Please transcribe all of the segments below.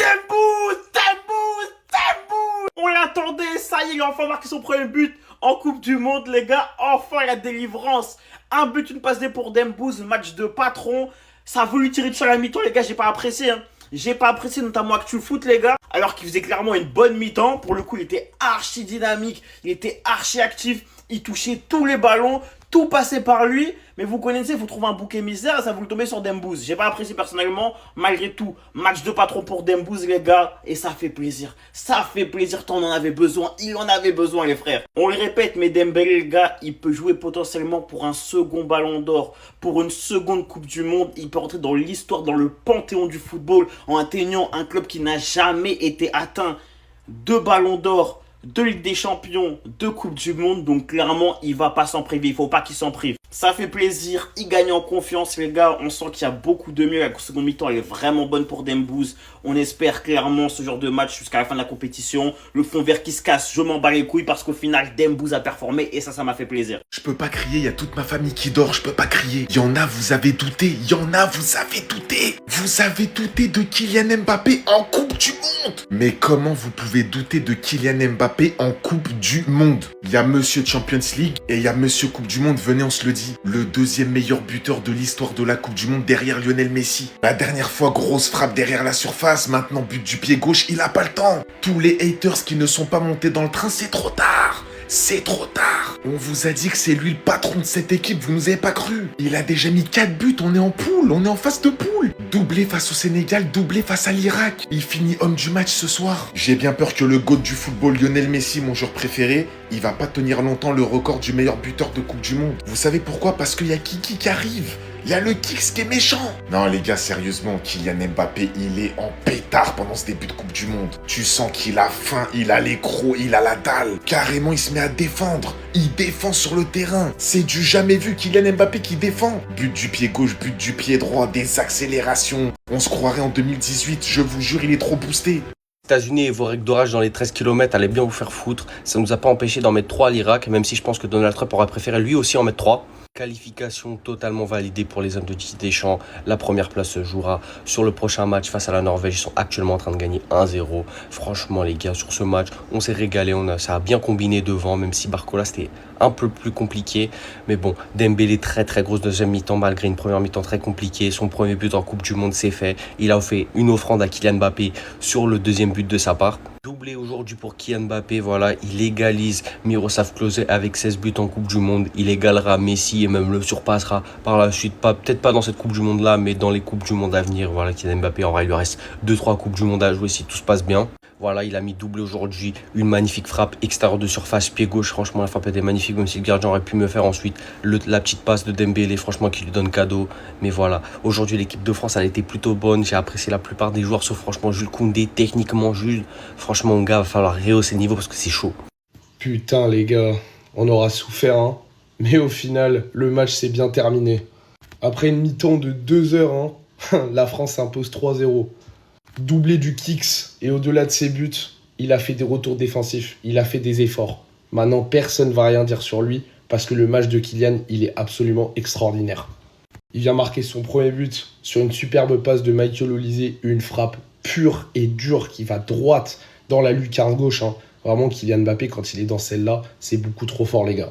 Dembouz. On l'attendait, ça y est, il a enfin marqué son premier but en Coupe du Monde, les gars. Enfin, la délivrance. Un but, une passe D pour Dembouz, match de patron. Ça a voulu tirer dessus à la mi-temps, les gars, j'ai pas apprécié. J'ai pas apprécié, notamment Actu Foot, les gars. Alors qu'il faisait clairement une bonne mi-temps. Pour le coup, il était archi dynamique, il était archi actif. Il touchait tous les ballons, tout passait par lui. Mais vous connaissez, vous trouvez un bouc émissaire et ça vous le tombez sur Dembouz. J'ai pas apprécié personnellement, malgré tout. Match de patron pour Dembouz, les gars. Et ça fait plaisir. Ça fait plaisir, tant on en avait besoin. Il en avait besoin, les frères. On le répète, mais Dembélé, les gars, il peut jouer potentiellement pour un second ballon d'or, pour une seconde Coupe du Monde. Il peut rentrer dans l'histoire, dans le panthéon du football, en atteignant un club qui n'a jamais été atteint. 2 ballons d'or, 2 Ligue des Champions, 2 Coupes du Monde. Donc clairement, il va pas s'en priver. Il faut pas qu'il s'en prive. Ça fait plaisir. Il gagne en confiance, les gars. On sent qu'il y a beaucoup de mieux. La seconde mi-temps, elle est vraiment bonne pour Dembouz. On espère clairement ce genre de match jusqu'à la fin de la compétition. Le fond vert qui se casse, je m'en bats les couilles parce qu'au final, Dembouz a performé et ça m'a fait plaisir. Je peux pas crier, il y a toute ma famille qui dort, je peux pas crier. Il y en a, vous avez douté. Il y en a, vous avez douté. Vous avez douté de Kylian Mbappé en Coupe du Monde. Mais comment vous pouvez douter de Kylian Mbappé en Coupe du Monde? Il y a Monsieur Champions League et il y a Monsieur Coupe du Monde, venez on se le dit. Le deuxième meilleur buteur de l'histoire de la Coupe du Monde derrière Lionel Messi. La dernière fois, grosse frappe derrière la surface, maintenant but du pied gauche, il a pas le temps. Tous les haters qui ne sont pas montés dans le train, c'est trop tard. C'est trop tard. On vous a dit que c'est lui le patron de cette équipe, vous nous avez pas cru. Il a déjà mis 4 buts, on est en poule, on est en phase de poule. Doublé face au Sénégal, doublé face à l'Irak. Il finit homme du match ce soir. J'ai bien peur que le GOAT du football, Lionel Messi, mon joueur préféré, il va pas tenir longtemps le record du meilleur buteur de Coupe du Monde. Vous savez pourquoi? Parce qu'il y a Kiki qui arrive. Il y a le Kix qui est méchant. Non les gars, sérieusement, Kylian Mbappé, il est en pétard pendant ce début de Coupe du Monde. Tu sens qu'il a faim, il a les crocs, il a la dalle. Carrément, il se met à défendre. Il défend sur le terrain. C'est du jamais vu, Kylian Mbappé qui défend. But du pied gauche, but du pied droit, des accélérations. On se croirait en 2018, je vous jure, il est trop boosté. États-Unis et vos règles d'orage dans les 13 km allaient bien vous faire foutre. Ça ne nous a pas empêché d'en mettre 3 à l'Irak, même si je pense que Donald Trump aurait préféré lui aussi en mettre 3. Qualification totalement validée pour les hommes de Didier Deschamps. La première place se jouera sur le prochain match face à la Norvège. Ils sont actuellement en train de gagner 1-0. Franchement les gars, sur ce match, on s'est régalé. Ça a bien combiné devant, même si Barcola c'était un peu plus compliqué. Mais bon, Dembélé très très grosse deuxième mi-temps malgré une première mi-temps très compliquée. Son premier but en Coupe du Monde c'est fait. Il a fait une offrande à Kylian Mbappé sur le deuxième but de sa part. Doublé aujourd'hui pour Kylian Mbappé, voilà, il égalise Miroslav Klose avec 16 buts en Coupe du Monde. Il égalera Messi et même le surpassera par la suite. Peut-être pas dans cette Coupe du Monde là, mais dans les Coupes du Monde à venir. Voilà, Kylian Mbappé, en vrai, il lui reste 2-3 Coupes du Monde à jouer si tout se passe bien. Voilà, il a mis doublé aujourd'hui, une magnifique frappe extérieure de surface, pied gauche. Franchement, la frappe était magnifique, même si le gardien aurait pu me faire ensuite la petite passe de Dembélé, franchement, qui lui donne cadeau. Mais voilà, aujourd'hui, l'équipe de France, elle était plutôt bonne. J'ai apprécié la plupart des joueurs, sauf franchement Jules Koundé, techniquement Jules. Franchement, mon gars, va falloir rehausser le niveau parce que c'est chaud. Putain, les gars, on aura souffert, hein. Mais au final, le match s'est bien terminé. Après une mi-temps de 2 heures, hein, la France s'impose 3-0. Doublé du Kix et au-delà de ses buts, il a fait des retours défensifs, il a fait des efforts. Maintenant, personne ne va rien dire sur lui parce que le match de Kylian, il est absolument extraordinaire. Il vient marquer son premier but sur une superbe passe de Michael Olise, une frappe pure et dure qui va droite dans la lucarne gauche. Vraiment, Kylian Mbappé, quand il est dans celle-là, c'est beaucoup trop fort, les gars.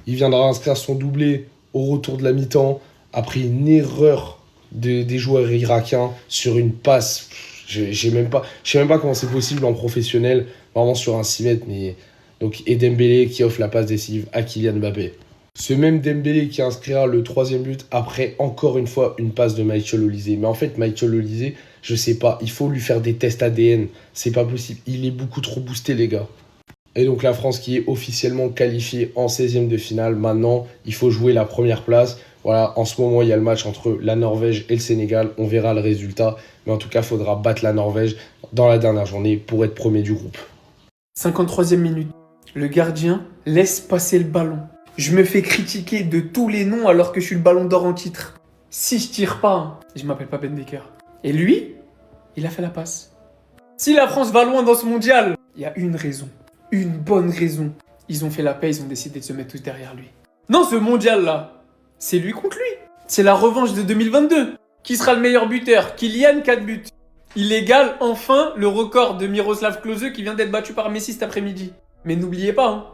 Il viendra inscrire son doublé au retour de la mi-temps après une erreur des joueurs irakiens sur une passe. Je sais même pas comment c'est possible en professionnel, vraiment sur un 6 mètres. Mais... Donc, et Dembélé qui offre la passe décisive à Kylian Mbappé. Ce même Dembélé qui inscrira le 3e but après, encore une fois, une passe de Michael Olise. Mais en fait, Michael Olise, je sais pas, il faut lui faire des tests ADN. C'est pas possible, il est beaucoup trop boosté, les gars. Et donc la France qui est officiellement qualifiée en 16e de finale. Maintenant, il faut jouer la première place. Voilà, en ce moment, il y a le match entre la Norvège et le Sénégal. On verra le résultat. Mais en tout cas, il faudra battre la Norvège dans la dernière journée pour être premier du groupe. 53e minute. Le gardien laisse passer le ballon. Je me fais critiquer de tous les noms alors que je suis le ballon d'or en titre. Si je tire pas, je m'appelle pas Ben Baker. Et lui, il a fait la passe. Si la France va loin dans ce mondial, il y a une raison. Une bonne raison. Ils ont fait la paix, ils ont décidé de se mettre tous derrière lui. Non, ce mondial-là, c'est lui contre lui. C'est la revanche de 2022. Qui sera le meilleur buteur? Kylian, 4 buts. Il égale enfin le record de Miroslav Klose qui vient d'être battu par Messi cet après-midi. Mais n'oubliez pas, hein,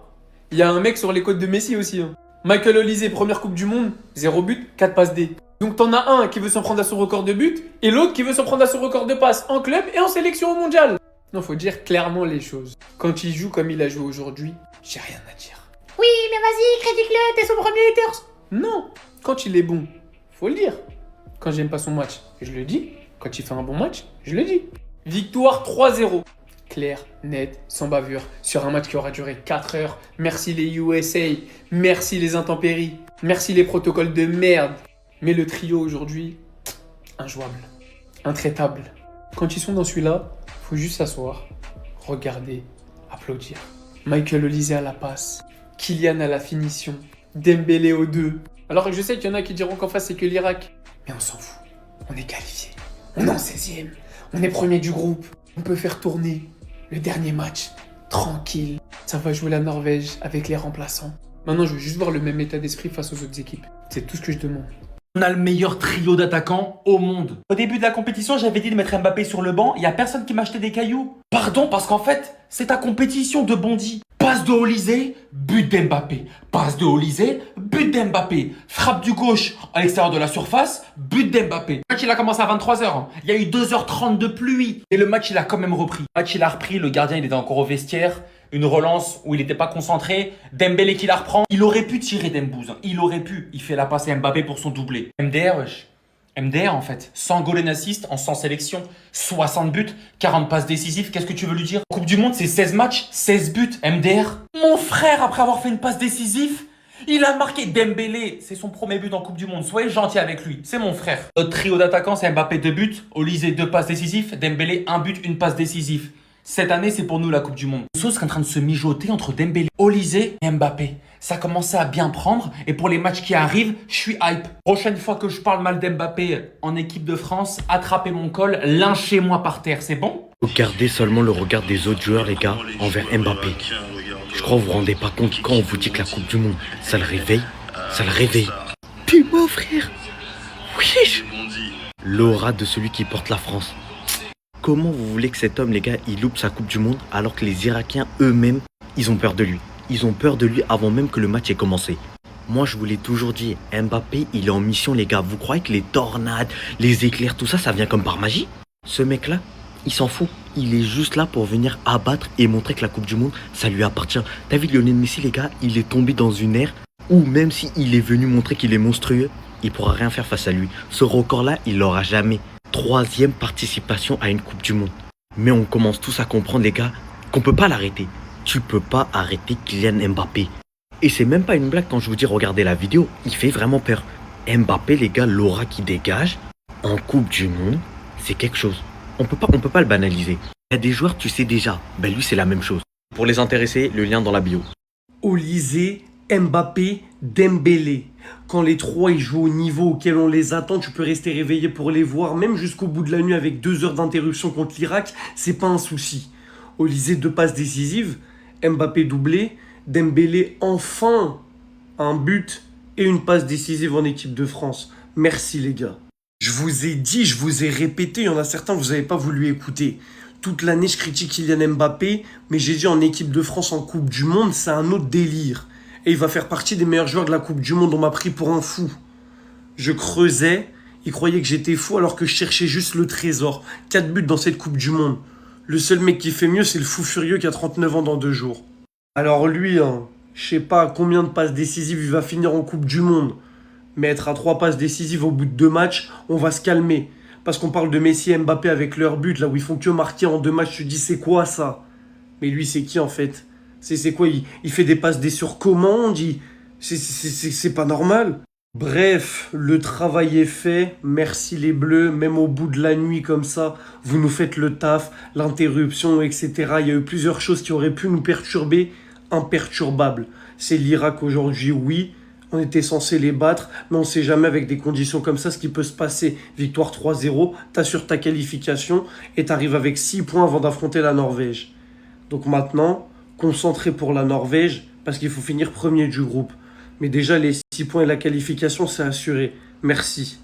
il y a un mec sur les côtes de Messi aussi. Hein. Michael Olise, première Coupe du Monde, 0 but, 4 passes D. Donc t'en as un qui veut s'en prendre à son record de but et l'autre qui veut s'en prendre à son record de passes en club et en sélection au mondial. Non, faut dire clairement les choses. Quand il joue comme il a joué aujourd'hui, j'ai rien à dire. Oui, mais vas-y, critique-le, t'es son premier haters. Non, quand il est bon, faut le dire. Quand j'aime pas son match, je le dis. Quand il fait un bon match, je le dis. Victoire 3-0. Clair, net, sans bavure, sur un match qui aura duré 4 heures. Merci les USA, merci les intempéries, merci les protocoles de merde. Mais le trio aujourd'hui, injouable, intraitable. Quand ils sont dans celui-là, faut juste s'asseoir, regarder, applaudir. Michael Olise à la passe, Kylian à la finition, Dembélé aux 2. Alors je sais qu'il y en a qui diront qu'en face c'est que l'Irak. Mais on s'en fout, on est qualifié. On est en 16e, on est premier du groupe. On peut faire tourner le dernier match, tranquille. Ça va jouer la Norvège avec les remplaçants. Maintenant je veux juste voir le même état d'esprit face aux autres équipes. C'est tout ce que je demande. On a le meilleur trio d'attaquants au monde. Au début de la compétition, j'avais dit de mettre Mbappé sur le banc. Il y a personne qui m'a acheté des cailloux. Pardon, parce qu'en fait, c'est ta compétition de Bondy. Passe de Olise, but d'Mbappé. Passe de Olise, but d'Mbappé. Frappe du gauche à l'extérieur de la surface, but d'Mbappé. Le match, il a commencé à 23h. Il y a eu 2h30 de pluie. Et le match, il a quand même repris. Le match, il a repris. Le gardien, il était encore au vestiaire. Une relance où il n'était pas concentré. Dembélé qui la reprend. Il aurait pu tirer Dembouz. Il aurait pu. Il fait la passe à Mbappé pour son doublé. MDR, wesh. MDR en fait. 100 goal and assist en 100 sélections. 60 buts. 40 passes décisives. Qu'est-ce que tu veux lui dire? Coupe du Monde, c'est 16 matchs. 16 buts. MDR. Mon frère, après avoir fait une passe décisive, il a marqué Dembélé. C'est son premier but en Coupe du Monde. Soyez gentil avec lui. C'est mon frère. Notre trio d'attaquants, c'est Mbappé 2 buts. Olise 2 passes décisives. Dembélé 1 but, 1 passe décisive. Cette année, c'est pour nous la Coupe du Monde. Une sauce qui est en train de se mijoter entre Dembélé, Olise et Mbappé. Ça commençait à bien prendre et pour les matchs qui arrivent, je suis hype. Prochaine fois que je parle mal d'Mbappé en équipe de France, attrapez mon col, lynchez-moi par terre, c'est bon? Regardez seulement le regard des autres joueurs, les gars, envers Mbappé. Je crois que vous vous rendez pas compte quand on vous dit que la Coupe du Monde, ça le réveille. Ça le réveille. Puis mon frère. Oui. L'aura de celui qui porte la France. Comment vous voulez que cet homme, les gars, il loupe sa Coupe du Monde alors que les Irakiens eux-mêmes, ils ont peur de lui. Ils ont peur de lui avant même que le match ait commencé. Moi, je vous l'ai toujours dit, Mbappé, il est en mission, les gars. Vous croyez que les tornades, les éclairs, tout ça, ça vient comme par magie? Ce mec-là, il s'en fout. Il est juste là pour venir abattre et montrer que la Coupe du Monde, ça lui appartient. T'as vu Lionel Messi, les gars, il est tombé dans une ère où même s'il est venu montrer qu'il est monstrueux, il pourra rien faire face à lui. Ce record-là, il l'aura jamais. 3e participation à une Coupe du Monde. Mais on commence tous à comprendre, les gars, qu'on peut pas l'arrêter. Tu peux pas arrêter Kylian Mbappé. Et c'est même pas une blague quand je vous dis regardez la vidéo, il fait vraiment peur. Mbappé, les gars, l'aura qui dégage en Coupe du Monde, c'est quelque chose. On peut pas le banaliser. Il y a des joueurs, tu sais déjà, ben lui c'est la même chose. Pour les intéressés, le lien dans la bio. Olise, Mbappé, Dembélé. Quand les trois ils jouent au niveau auquel on les attend, tu peux rester réveillé pour les voir, même jusqu'au bout de la nuit avec 2 heures d'interruption contre l'Irak, c'est pas un souci. Olise 2 passes décisives, Mbappé doublé, Dembélé enfin un but et une passe décisive en équipe de France. Merci les gars. Je vous ai dit, je vous ai répété, il y en a certains vous n'avez pas voulu écouter. Toute l'année je critique Kylian Mbappé, mais j'ai dit en équipe de France en Coupe du Monde, c'est un autre délire. Et il va faire partie des meilleurs joueurs de la Coupe du Monde. On m'a pris pour un fou. Je creusais. Ils croyaient que j'étais fou alors que je cherchais juste le trésor. 4 buts dans cette Coupe du Monde. Le seul mec qui fait mieux, c'est le fou furieux qui a 39 ans dans 2 jours. Alors lui, je sais pas combien de passes décisives il va finir en Coupe du Monde. Mais être à 3 passes décisives au bout de 2 matchs, on va se calmer. Parce qu'on parle de Messi et Mbappé avec leur but, là où ils font que marquer en 2 matchs. Tu te dis, c'est quoi ça? Mais lui, c'est qui en fait? C'est quoi, il fait des passes sur commande, c'est pas normal. Bref, le travail est fait, merci les Bleus, même au bout de la nuit comme ça, vous nous faites le taf, l'interruption, etc. Il y a eu plusieurs choses qui auraient pu nous perturber, imperturbables. C'est l'Irak aujourd'hui, oui, on était censé les battre, mais on sait jamais avec des conditions comme ça ce qui peut se passer. Victoire 3-0, t'assures ta qualification et t'arrives avec 6 points avant d'affronter la Norvège. Donc maintenant, concentré pour la Norvège, parce qu'il faut finir premier du groupe. Mais déjà, les 6 points et la qualification, c'est assuré. Merci.